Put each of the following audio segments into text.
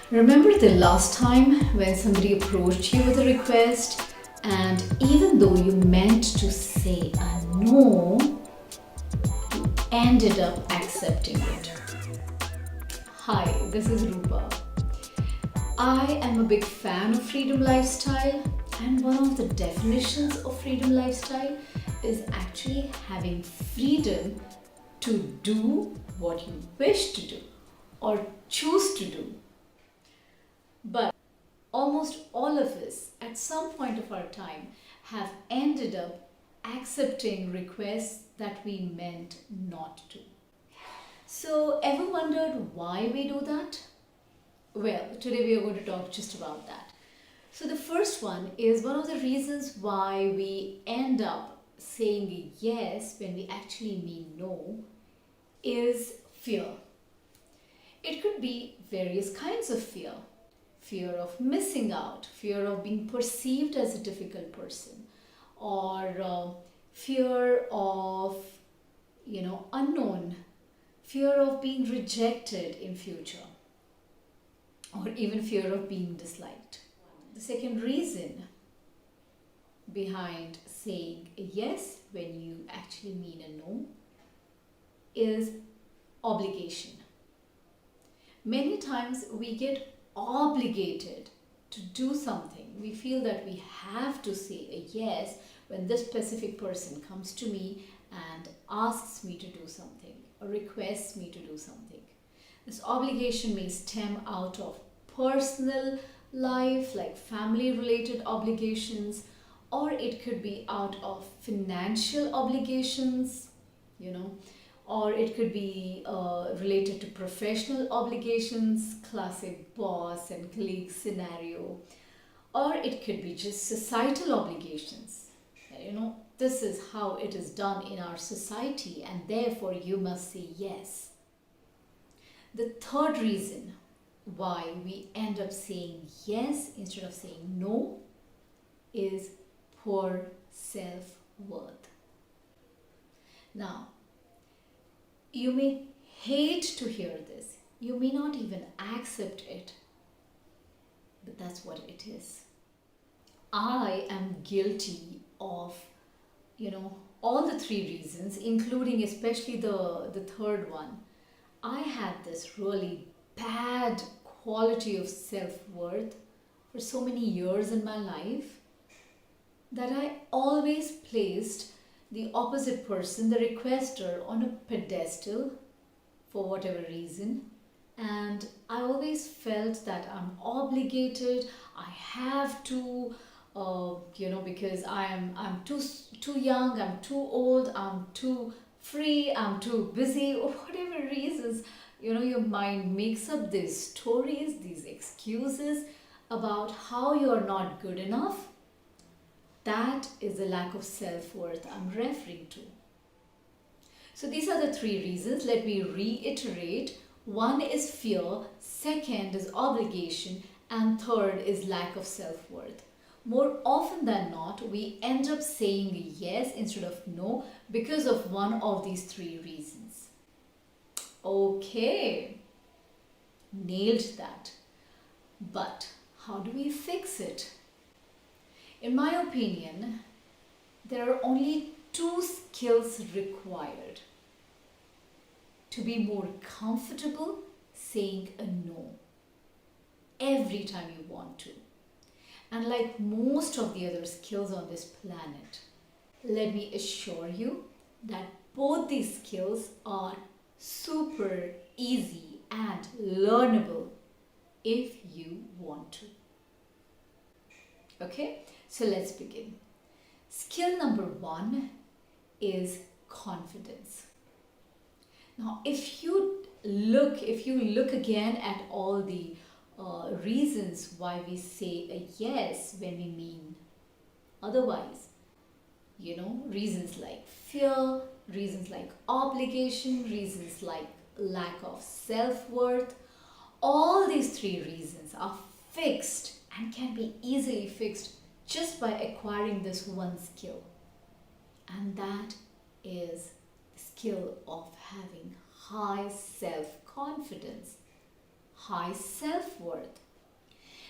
Remember the last time when somebody approached you with a request, and even though you meant to say a no, you ended up accepting it? Hi, this is Rupa. I am a big fan of freedom lifestyle, and one of the definitions of freedom lifestyle is actually having freedom to do what you wish to do or choose to do. But almost all of us, at some point of our time, have ended up accepting requests that we meant not to. So, ever wondered why we do that? Well, today we are going to talk just about that. So, the first one is one of the reasons why we end up saying yes when we actually mean no is fear. It could be various kinds of fear: fear of missing out, fear of being perceived as a difficult person, or fear of, unknown, fear of being rejected in future, or even fear of being disliked. The second reason behind saying a yes when you actually mean a no is obligation. Many times we get obligated to do something. We feel that we have to say a yes when this specific person comes to me and asks me to do something or requests me to do something. This obligation may stem out of personal life, like family related obligations, or it could be out of financial obligations, or it could be related to professional obligations, classic boss and colleague scenario, or it could be just societal obligations. This is how it is done in our society, and therefore you must say yes. The third reason why we end up saying yes instead of saying no is poor self-worth. Now, you may hate to hear this. You may not even accept it. But that's what it is. I am guilty of, all the three reasons, including especially the third one. I had this really bad quality of self-worth for so many years in my life that I always placed the opposite person, the requester, on a pedestal for whatever reason. And I always felt that I'm obligated, I have to, because I'm too young, I'm too old, I'm too free, I'm too busy, or whatever reasons. Your mind makes up these stories, these excuses about how you're not good enough. That is the lack of self-worth I'm referring to. So these are the three reasons. Let me reiterate. One is fear, second is obligation, and third is lack of self-worth. More often than not, we end up saying yes instead of no because of one of these three reasons. Okay, nailed that. But how do we fix it? In my opinion, there are only two skills required to be more comfortable saying a no every time you want to. And like most of the other skills on this planet, let me assure you that both these skills are super easy and learnable if you want to. Okay, so let's begin. Skill number one is confidence. Now, if you look again at all the reasons why we say a yes when we mean otherwise, reasons like fear, reasons like obligation, reasons like lack of self-worth, all these three reasons are fixed and can be easily fixed just by acquiring this one skill. And that is the skill of having high self-confidence. high self-worth.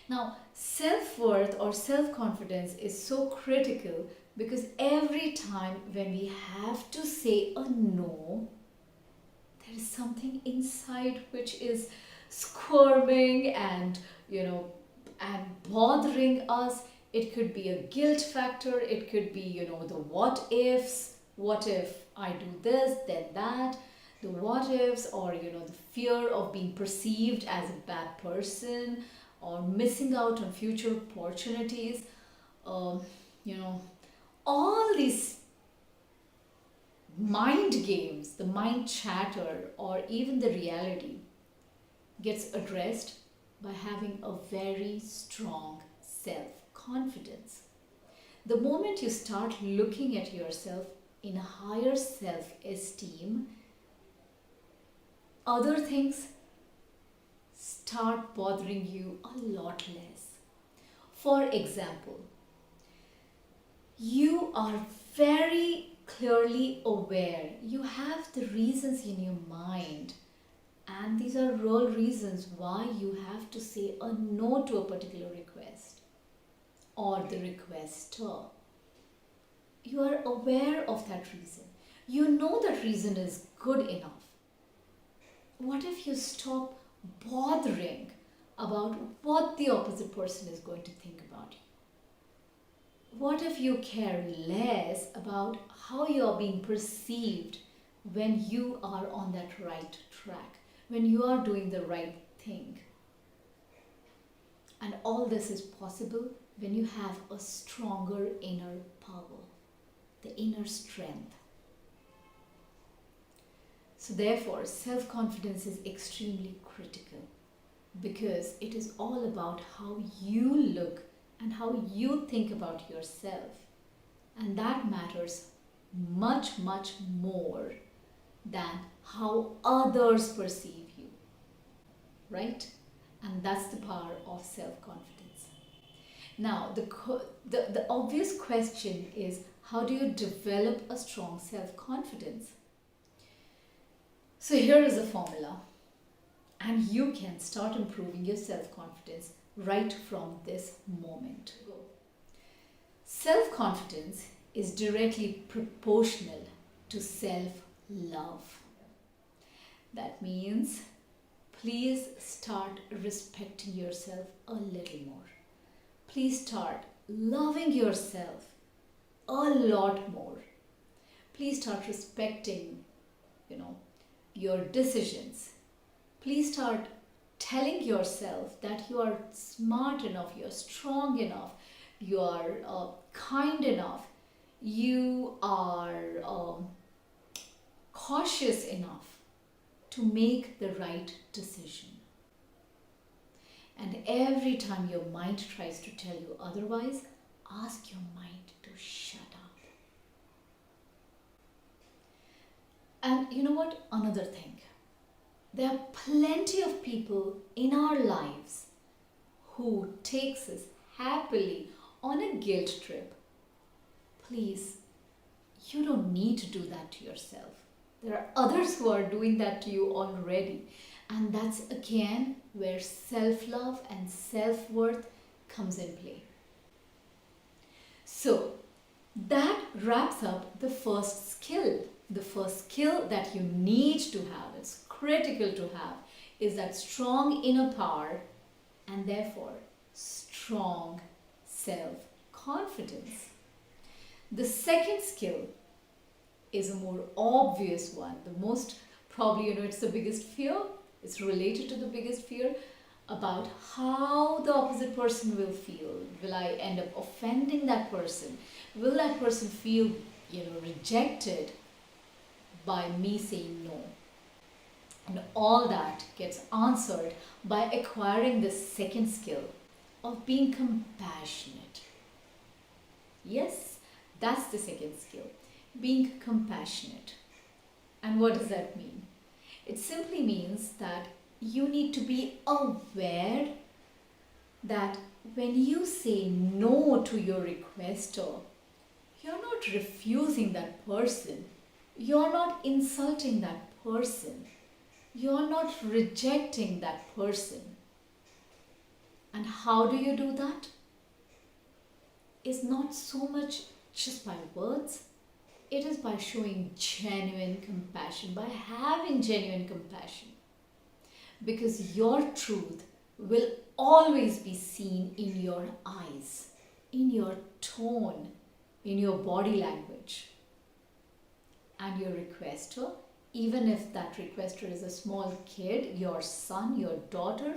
Now, self-worth or self-confidence is so critical because every time when we have to say a no, there is something inside which is squirming and, and bothering us. It could be a guilt factor, it could be, the what ifs. What if I do this, then that? The what ifs, or, the fear of being perceived as a bad person or missing out on future opportunities. All these mind games, the mind chatter, or even the reality gets addressed by having a very strong self-confidence. The moment you start looking at yourself in a higher self-esteem, other things start bothering you a lot less. For example, you are very clearly aware, you have the reasons in your mind, and these are real reasons why you have to say a no to a particular request or the requester. You are aware of that reason. You know that reason is good enough. What if you stop bothering about what the opposite person is going to think about you? What if you care less about how you are being perceived when you are on that right track, when you are doing the right thing? And all this is possible when you have a stronger inner power, the inner strength. So therefore, self-confidence is extremely critical because it is all about how you look and how you think about yourself. And that matters much, much more than how others perceive you, right? And that's the power of self-confidence. Now, the obvious question is, how do you develop a strong self-confidence? So here is a formula, and you can start improving your self-confidence right from this moment. Self-confidence is directly proportional to self-love. That means please start respecting yourself a little more. Please start loving yourself a lot more. Please start respecting, your decisions. Please start telling yourself that you are smart enough, you're strong enough, you are kind enough, you are cautious enough to make the right decision. And every time your mind tries to tell you otherwise, ask your mind to shut up. And you know what? Another thing. There are plenty of people in our lives who takes us happily on a guilt trip. Please, you don't need to do that to yourself. There are others who are doing that to you already. And that's again where self-love and self-worth comes in play. So that wraps up the first skill. The first skill that you need to have, it's critical to have, is that strong inner power and therefore strong self-confidence. The second skill is a more obvious one. The most probably, it's the biggest fear. It's related to the biggest fear about how the opposite person will feel. Will I end up offending that person? Will that person feel, rejected by me saying no? And all that gets answered by acquiring the second skill of being compassionate. Yes, that's the second skill, being compassionate. And what does that mean? It simply means that you need to be aware that when you say no to your requester, you're not refusing that person. You're not insulting that person. You're not rejecting that person. And how do you do that? It's not so much just by words. It is by showing genuine compassion, by having genuine compassion. Because your truth will always be seen in your eyes, in your tone, in your body language. And your requester, even if that requester is a small kid, your son, your daughter,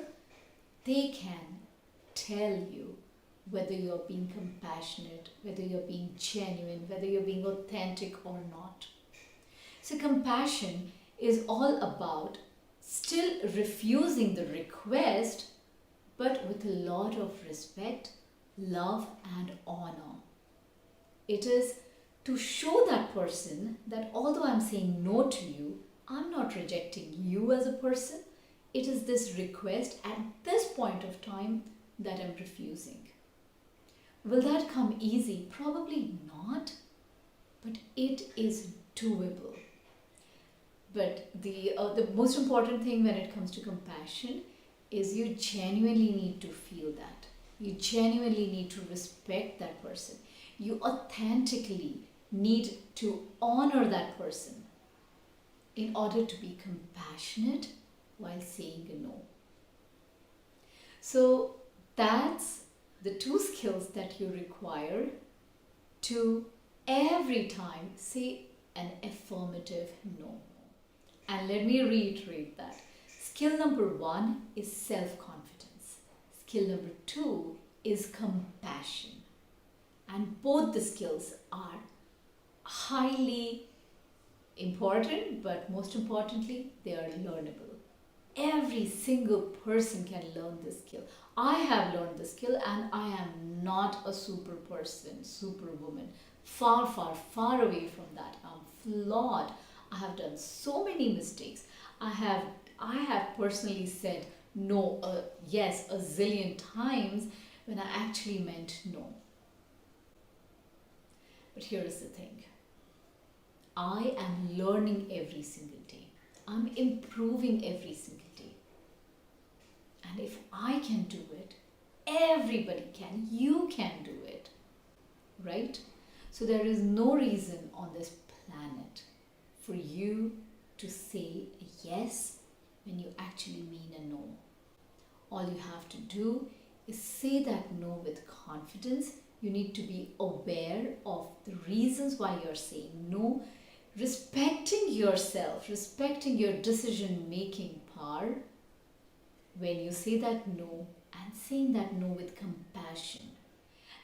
they can tell you whether you're being compassionate, whether you're being genuine, whether you're being authentic or not. So compassion is all about still refusing the request, but with a lot of respect, love and honor. It is to show that person that although I'm saying no to you, I'm not rejecting you as a person. It is this request at this point of time that I'm refusing. Will that come easy? Probably not, but it is doable. But the most important thing when it comes to compassion is you genuinely need to feel that. You genuinely need to respect that person. You authentically need to honor that person in order to be compassionate while saying a no. So that's the two skills that you require to every time say an affirmative no. And let me reiterate that. Skill number 1 is self-confidence. Skill number 2 is compassion. And both the skills are highly important, but most importantly, they are learnable. Every single person can learn this skill. I have learned this skill and I am not a super person, superwoman. Far, far, far away from that. I'm flawed. I have done so many mistakes. I have personally said no, yes, a zillion times when I actually meant no. But here is the thing. I am learning every single day. I'm improving every single day. And if I can do it, everybody can. You can do it. Right? So there is no reason on this planet for you to say a yes when you actually mean a no. All you have to do is say that no with confidence. You need to be aware of the reasons why you're saying no, respecting yourself, respecting your decision-making power when you say that no, and saying that no with compassion.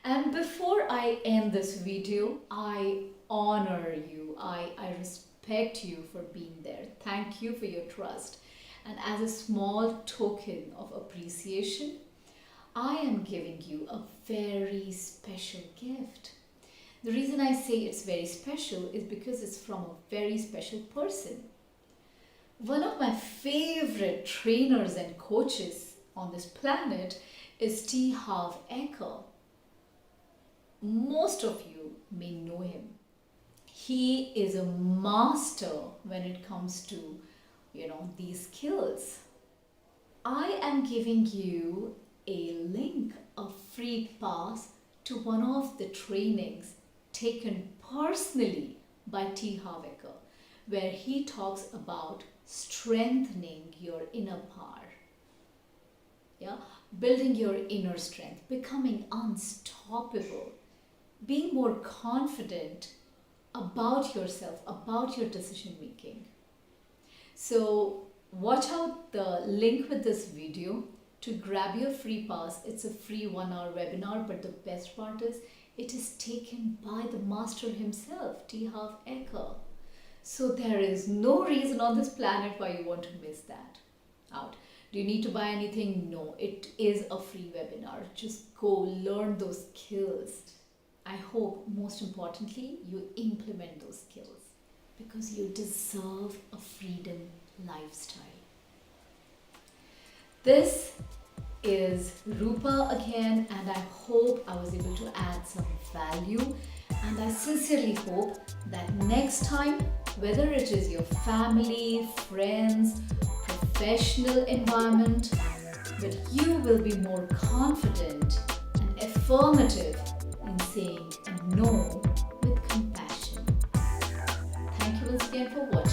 And before I end this video, I honor you. I respect you for being there. Thank you for your trust. And as a small token of appreciation, I am giving you a very special gift. The reason I say it's very special is because it's from a very special person. One of my favorite trainers and coaches on this planet is T. Harv Eker. Most of you may know him. He is a master when it comes to, these skills. I am giving you a link, a free pass to one of the trainings taken personally by T. Harv Eker, where he talks about strengthening your inner power. Yeah, building your inner strength, becoming unstoppable, being more confident about yourself, about your decision making. So watch out the link with this video to grab your free pass. It's a free 1-hour webinar, but the best part is it is taken by the master himself, T. Harv Eker. So there is no reason on this planet why you want to miss that out. Do you need to buy anything? No, it is a free webinar. Just go learn those skills. I hope, most importantly, you implement those skills because you deserve a freedom lifestyle. This is Rupa again, and I hope I was able to add some value, and I sincerely hope that next time, whether it is your family, friends, professional environment, but you will be more confident and affirmative in saying no with compassion. Thank you once again for watching.